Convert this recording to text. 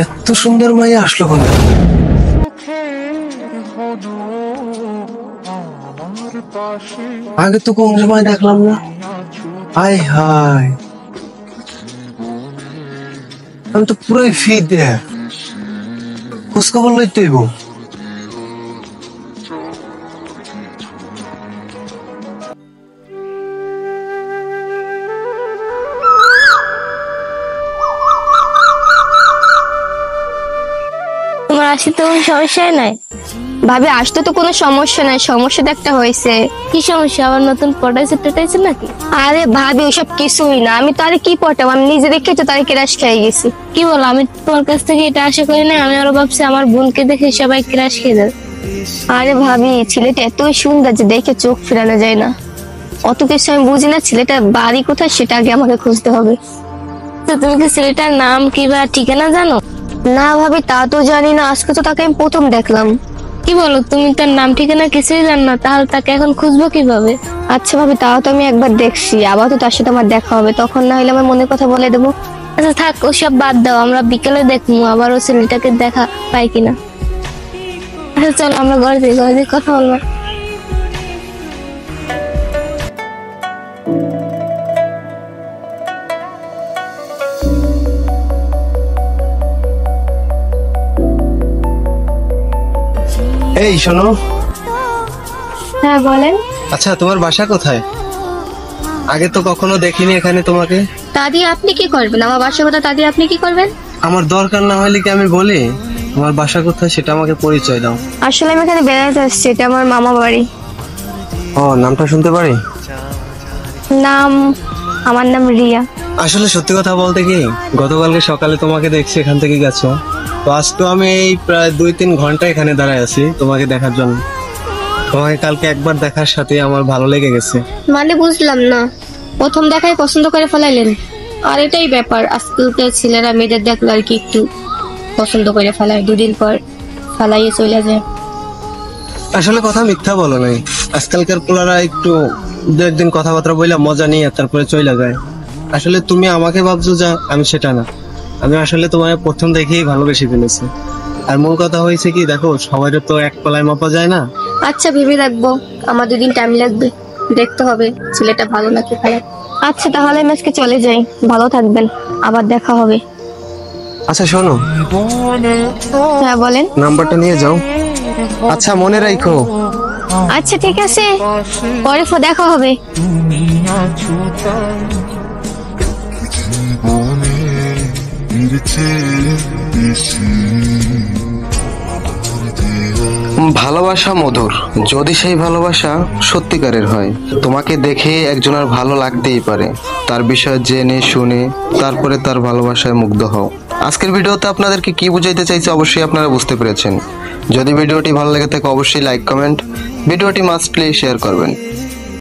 এত সুন্দর মাইয়া আসলো কোন? আগে তো কোন সময় দেখলাম না। হাই হাই, আমি তো পুরাই ফিট দেখ, খোঁজখবর লইতে হইব। তোমার আসতে তো কোনো সমস্যাই নাই। ভাবি আসতে তো কোনো সমস্যা নাই, সমস্যা তো একটা হয়েছে। কি সমস্যা? আবার নতুন পটাইছে নাকি? আরে ভাবি ওসব কিছুই না, আমি তারে কি পটাবো, আমি নিজে দেখে তো তারে ক্রাশ খেয়ে গেছি। কি বলো? আমি তোমার কাছ থেকে এটা আশা করি না। আমি আরো ভাবছি আমার বোনকে দেখে সবাই ক্রাশ খেয়ে যাবে। আরে ভাবি ছেলেটা এতই সুন্দর যে দেখে চোখ ফেরানো যায় না। অত কিছু আমি বুঝি না, ছেলেটার বাড়ি কোথায় সেটা আগে আমাকে খুঁজতে হবে। তো তুমি কি ছেলেটার নাম কি বা ঠিকানা জানো? না ভাবি তা তো জানি না, আজকে তো তাকে আমি প্রথম দেখলাম। কি বলো, তুমি তার নাম ঠিকানা কিছুই জানো না? তাহলে তাকে এখন খুঁজবো কিভাবে? আচ্ছা ভাবি তাও তো আমি একবার দেখছি, আবার তো তার সাথে আমার দেখা হবে, তখন না হলে আমার মনের কথা বলে দেবো। আচ্ছা থাক, ওসব বাদ দাও, আমরা বিকেলে দেখবো আবার ও ছেলেটাকে দেখা পাই কিনা। আচ্ছা চলো আমরা ঘরে যাই, ঘরে যাই কথা বলবো। এই শোনো, হ্যাঁ বলেন। আচ্ছা তোমার বাসা কোথায়? আগে তো কখনো দেখিনি এখানে তোমাকে। দাদি আপনি কি করবেন? আমার বাসার কথা দাদি আপনি কি করবেন? আমার দরকার না হলে কি আমি বলি তোমার বাসা কোথায়, সেটা আমাকে পরিচয় দাও। আসলে আমি এখানে বেড়াতে আসছি, এটা আমার মামা বাড়ি। ও, নামটা শুনতে পারি? নাম, আমার নাম রিয়া। আসলে সত্যি কথা বলতে কি, গতকালকে সকালে তোমাকে দেখছি এখান থেকে গেছো, তো আজ তো আমি এই প্রায় 2-3 ঘন্টা এখানে দাঁড়ায় আছি তোমাকে দেখার জন্য। তোমাকে কালকে একবার দেখার সাথে আমার ভালো লেগে গেছে। মানে বুঝলাম না, প্রথম দেখায় পছন্দ করে ফেলাইলেন? আর এটাই ব্যাপার, আজকালকার ছেলেরা মেয়েদের দেখলো আর কি একটু পছন্দ করে ফেলায়, 2 দিন পর ফেলাইয়ে চলে যায়। আসলে কথা মিথ্যা বলো নাই, আজকালকার পোলারা একটু 2-1 দিন কথাবার্তা বললে মজা নিয়ে তারপরে চলে যায়। আসলে তুমি আমাকে ভাবছো যা, আমি সেটা না। আমি আসলে তোমার প্রথম দেখেই ভালোবেসে ফেলেছি। আর মূল কথা হয়েছে কি, দেখো সবাই তো এক কলায় মাপা যায় না। আচ্ছা ভেবে রাখবো, আমার 2 দিন টাইম লাগবে, দেখতে হবে ছেলেটা ভালো নাকি খারাপ। আচ্ছা তাহলে আমি আজকে চলে যাই, ভালো থাকবেন, আবার দেখা হবে। আচ্ছা শোনো, হ্যাঁ বলেন। নাম্বারটা নিয়ে যাও। আচ্ছা মনে রাখো। আচ্ছা ঠিক আছে, পরে দেখা হবে। ভালোবাসা মধুর, যদি সেই ভালোবাসা সত্যিকারের হয়। তোমাকে দেখে একজনের ভালো লাগতেই পারে, তার বিষয়ে জেনে শুনে তারপরে তার ভালোবাসায় মুগ্ধ হও। আজকের ভিডিওতে আপনাদেরকে কি বুঝাইতে চাইছে অবশ্যই আপনারা বুঝতে পেরেছেন। যদি ভিডিওটি ভালো লেগে থাকে অবশ্যই লাইক কমেন্ট, ভিডিওটি মাস্টলি শেয়ার করবেন।